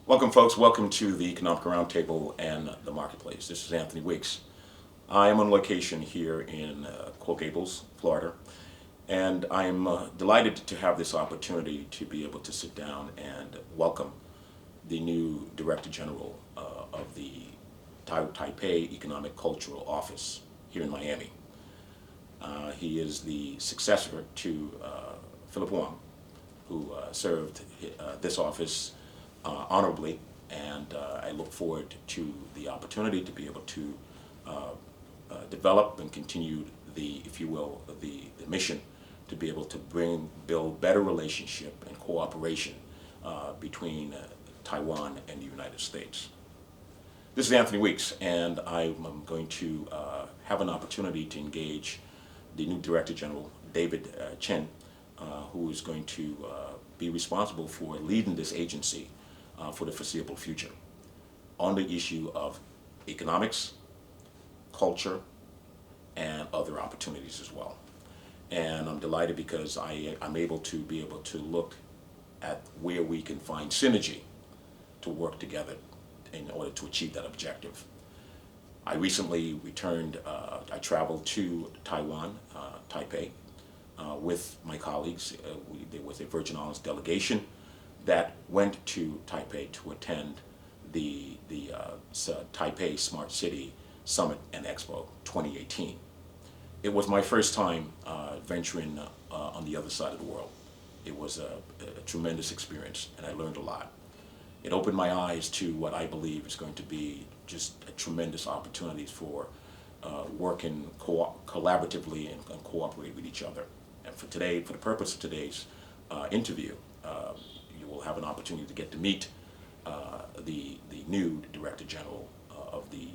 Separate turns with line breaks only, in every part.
Welcome, folks. Welcome to the Economic Roundtable and the Marketplace. This is Anthony Weeks. I am on location here in Coral Gables, Florida, and I am delighted to have this opportunity to be able to sit down and welcome the new Director General of the Taipei Economic Cultural Office here in Miami. He is the successor to Philip Wong, who served this office honorably, and I look forward to the opportunity to be able to develop and continue the, if you will, the mission to be able to build better relationship and cooperation between Taiwan and the United States. This is Anthony Weeks, and I'm going to have an opportunity to engage the new Director General, Chen, who is going to be responsible for leading this agency for the foreseeable future on the issue of economics, culture, and other opportunities as well. And I'm delighted because I'm able to look at where we can find synergy to work together in order to achieve that objective. I recently returned, I traveled to Taiwan, Taipei, with my colleagues. There was a Virgin Islands delegation that went to Taipei to attend the Taipei Smart City Summit and Expo 2018. It was my first time venturing on the other side of the world. It was a tremendous experience, and I learned a lot. It opened my eyes to what I believe is going to be just a tremendous opportunities for working collaboratively and cooperate with each other. And for today, for the purpose of today's interview, you will have an opportunity to get to meet the new Director General of the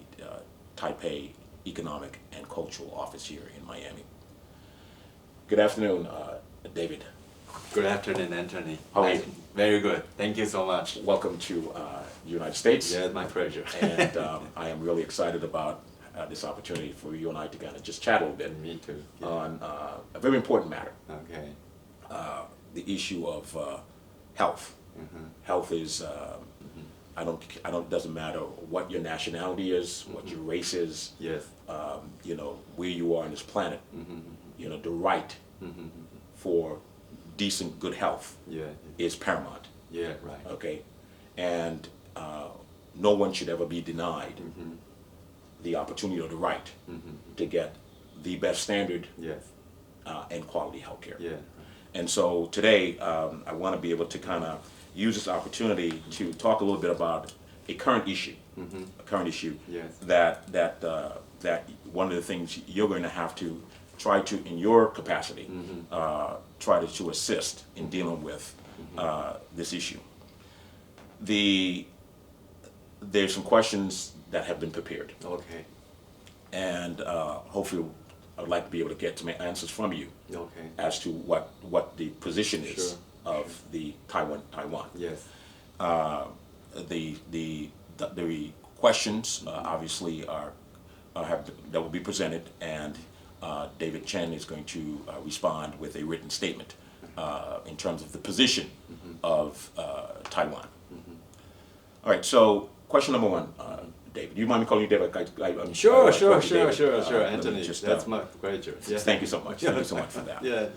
Taipei Economic and Cultural Office here in Miami. Good afternoon, David.
Good afternoon, Anthony.
How are you?
Very good. Thank you so much.
Welcome to the United States.
Yeah, it's my pleasure.
And I am really excited about this opportunity for you and I to kind of just chat a little bit.
Me too. Yeah.
On a very important matter.
Okay.
The issue of health.
Mm-hmm.
Health is, doesn't matter what your nationality is, what your race is,
Yes.
Where you are on this planet, the right for decent, good health
Yeah.
is paramount,
Yeah, right.
okay? And no one should ever be denied the opportunity or the right to get the best standard
Yes.
and quality health care.
Yeah.
And so today, I want to be able to kind of use this opportunity to talk a little bit about a current issue,
Yes.
that one of the things you're going to have to try to, in your capacity, try to assist in dealing with this issue. There's some questions that have been prepared,
Okay.
and hopefully I would like to be able to get some answers from you
Okay.
as to what the position is
Sure.
of the Taiwan.
Yes.
The questions obviously that will be presented, and David Chen is going to respond with a written statement in terms of the position of Taiwan. All right. So question number one, David. Do you mind me calling you David?
Sure,
David.
Anthony, that's my pleasure. Yeah.
Thank you so much. Thank you so much for that.
Yeah.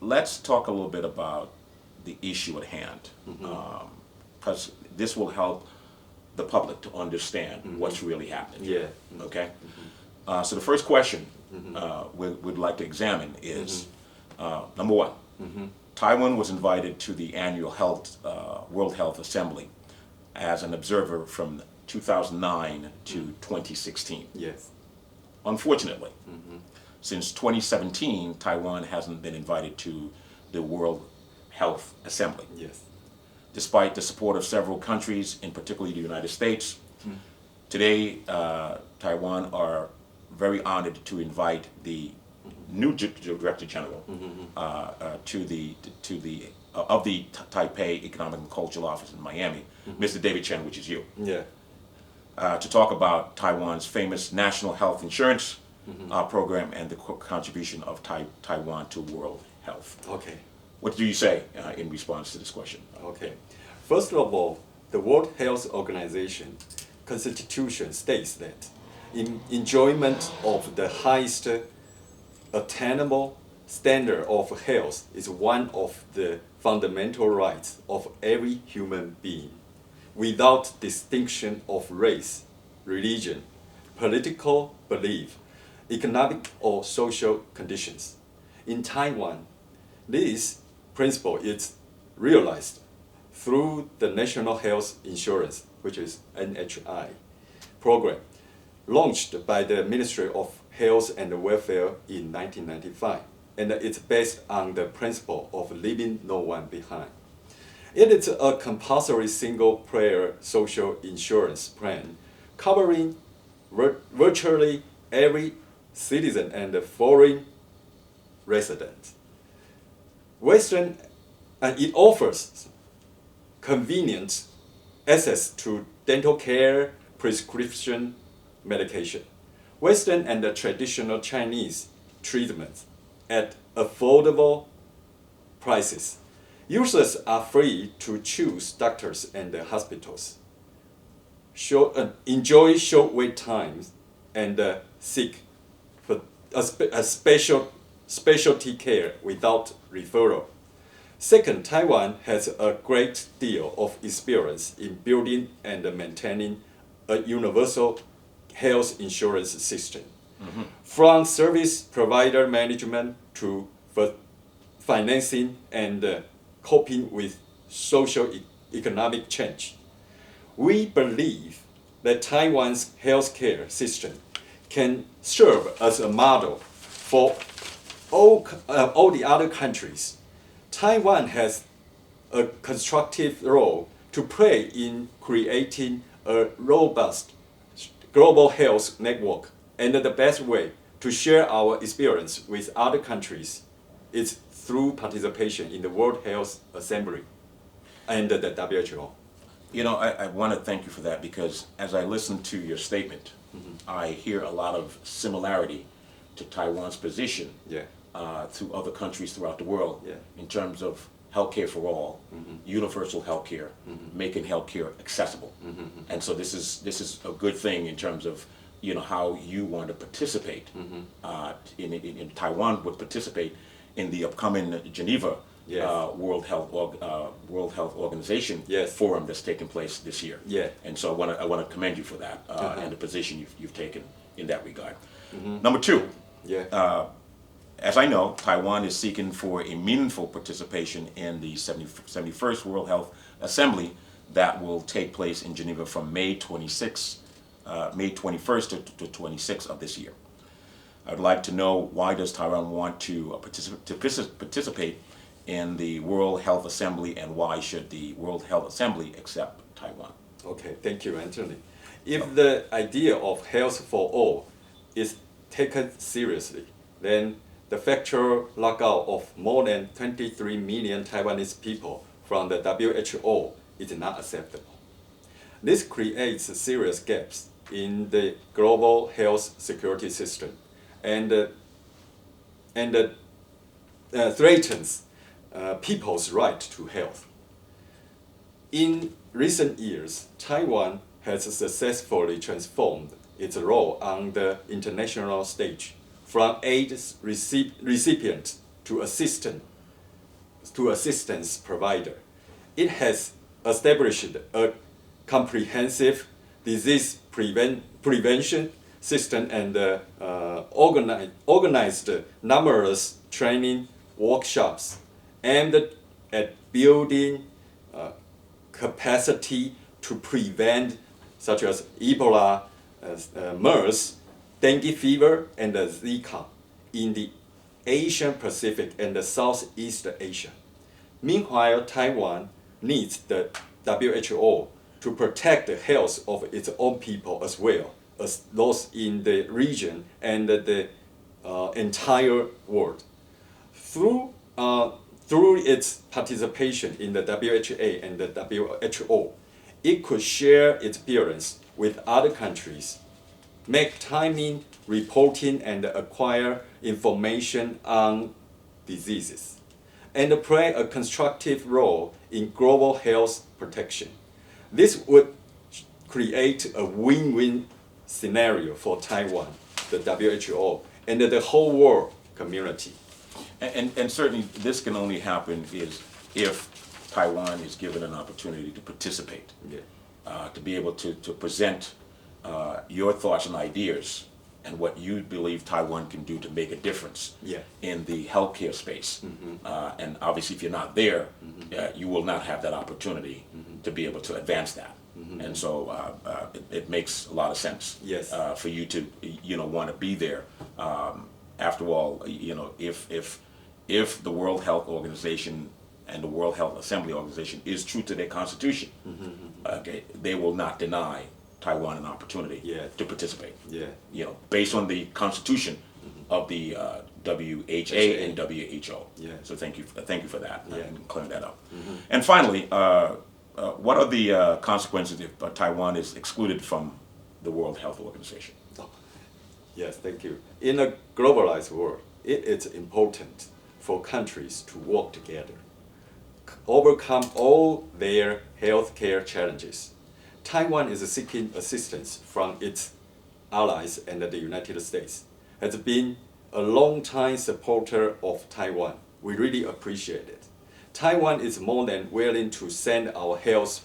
Let's talk a little bit about the issue at hand, because this will help the public to understand what's really happening.
Yeah.
Okay. So the first question we'd like to examine is number one. Taiwan was invited to the annual World Health Assembly as an observer from 2009 to 2016.
Yes.
Unfortunately, since 2017, Taiwan hasn't been invited to the World Health Assembly.
Yes.
Despite the support of several countries, in particular the United States, today Taiwan are very honored to invite the new Director General of the Taipei Economic and Cultural Office in Miami, Mr. David Chen, which is you,
Yeah.
to talk about Taiwan's famous national health insurance program and the contribution of Taiwan to world health.
Okay.
What do you say in response to this question?
Okay. First of all, the World Health Organization Constitution states that enjoyment of the highest attainable standard of health is one of the fundamental rights of every human being, without distinction of race, religion, political belief, economic or social conditions. In Taiwan, this principle is realized through the National Health Insurance, which is NHI, program launched by the Ministry of Health and Welfare in 1995, and it's based on the principle of leaving no one behind. It is a compulsory single-payer social insurance plan covering virtually every citizen and foreign resident. It offers convenient access to dental care, prescription medication, Western and traditional Chinese treatments at affordable prices. Users are free to choose doctors and hospitals, enjoy short wait times, and seek for a specialty care without referral. Second, Taiwan has a great deal of experience in building and maintaining a universal health insurance system. Mm-hmm. From service provider management to financing and coping with social economic change. We believe that Taiwan's healthcare system can serve as a model for all the other countries. Taiwan has a constructive role to play in creating a robust global health network, and the best way to share our experience with other countries is through participation in the World Health Assembly and the WHO.
You know, I want to thank you for that, because as I listen to your statement, mm-hmm. I hear a lot of similarity to Taiwan's position through other countries throughout the world in terms of healthcare for all, mm-hmm. universal healthcare, mm-hmm. making healthcare accessible. Mm-hmm. And so this is a good thing in terms of, you know, how you want to participate. Mm-hmm. In Taiwan would participate in the upcoming Geneva World Health Organization forum that's taking place this year. Yeah. And so I want to commend you for that and the position you've taken in that regard. Mm-hmm. Number two. As I know, Taiwan is seeking for a meaningful participation in the 71st World Health Assembly that will take place in Geneva from May 21st to 26th of this year. I'd like to know, why does Taiwan want to participate in the World Health Assembly, and why should the World Health Assembly accept Taiwan?
Okay, thank you, Anthony. If the idea of health for all is taken seriously, then the factual lockout of more than 23 million Taiwanese people from the WHO is not acceptable. This creates serious gaps in the global health security system and threatens people's right to health. In recent years, Taiwan has successfully transformed its role on the international stage from aid recipient to assistance provider. It has established a comprehensive disease prevention system and organized numerous training workshops aimed at building capacity to prevent, such as Ebola, MERS, dengue fever, and Zika in the Asian Pacific and the Southeast Asia. Meanwhile, Taiwan needs the WHO to protect the health of its own people as well as those in the region and the entire world. Through its participation in the WHA and the WHO, it could share experience with other countries, make timely reporting and acquire information on diseases, and play a constructive role in global health protection. This would create a win-win scenario for Taiwan, the WHO, and the whole world community.
And certainly this can only happen if Taiwan is given an opportunity to participate,
Yeah.
to be able to present your thoughts and ideas and what you believe Taiwan can do to make a difference
Yeah.
in the healthcare space. And obviously, if you're not there, you will not have that opportunity to be able to advance that. And so it makes a lot of sense
Yes.
for you to want to be there. After all, if the World Health Organization and the World Health Assembly Organization is true to their constitution, okay, they will not deny Taiwan an opportunity
Yeah.
to participate.
Yeah.
Based on the constitution of the WHA and WHO.
Yeah.
So thank you for that
Yeah.
and clearing that up. And finally, what are the consequences if Taiwan is excluded from the World Health Organization?
Yes, thank you. In a globalized world, it is important for countries to work together, overcome all their healthcare challenges. Taiwan is seeking assistance from its allies and the United States, has been a long-time supporter of Taiwan. We really appreciate it. Taiwan is more than willing to send our health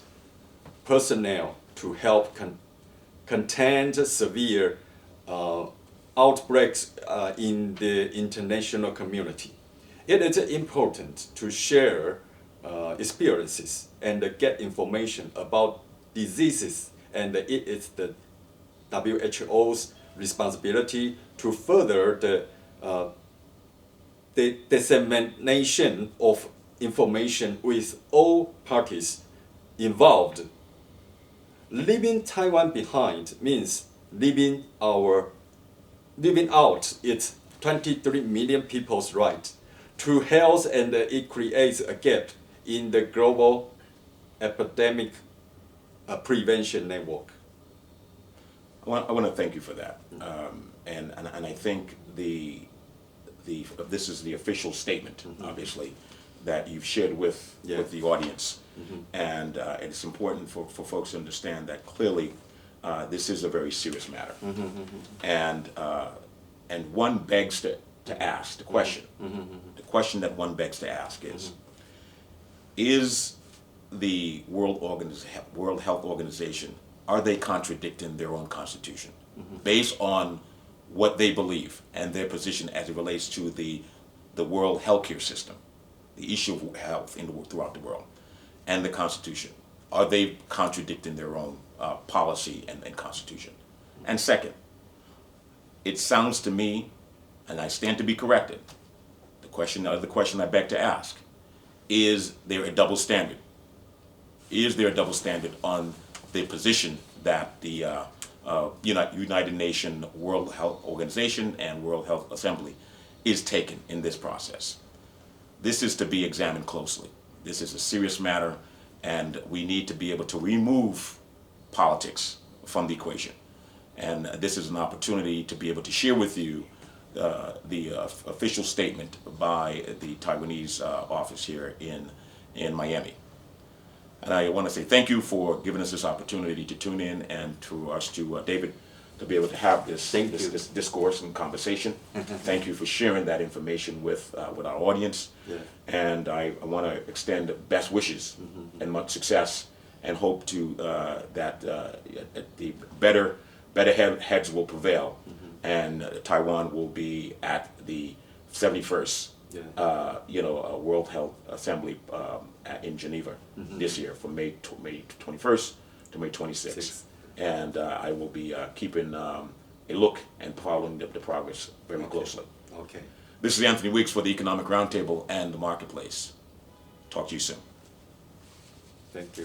personnel to help contain severe outbreaks in the international community. It is important to share experiences and get information about diseases, and it is the WHO's responsibility to further the dissemination of information with all parties involved. Leaving Taiwan behind means leaving out its 23 million people's right to health, and it creates a gap in the global epidemic prevention network.
I want to thank you for that, and I think this is the official statement, obviously, that you've shared with the audience, and it's important for folks to understand that clearly this is a very serious matter, and one begs to ask the question. The question that one begs to ask is the World Health Organization, are they contradicting their own constitution based on what they believe and their position as it relates to the world healthcare system, the issue of health throughout the world, and the Constitution? Are they contradicting their own policy and constitution? And second, it sounds to me, and I stand to be corrected, the question I beg to ask, is there a double standard? Is there a double standard on the position that the United Nations World Health Organization and World Health Assembly is taking in this process? This is to be examined closely. This is a serious matter, and we need to be able to remove politics from the equation. And this is an opportunity to be able to share with you the official statement by the Taiwanese office here in Miami. And I want to say thank you for giving us this opportunity to tune in, and to us, to David, to be able to have this discourse and conversation. Thank you for sharing that information with our audience.
Yeah.
And I want to extend best wishes and much success, and hope to that the better heads will prevail, and Taiwan will be at the 71st World Health Assembly in Geneva this year, from May 21st to May 26th. And I will be keeping a look and following the progress very closely.
Okay.
This is Anthony Weeks for the Economic Roundtable and the Marketplace. Talk to you soon.
Thank you.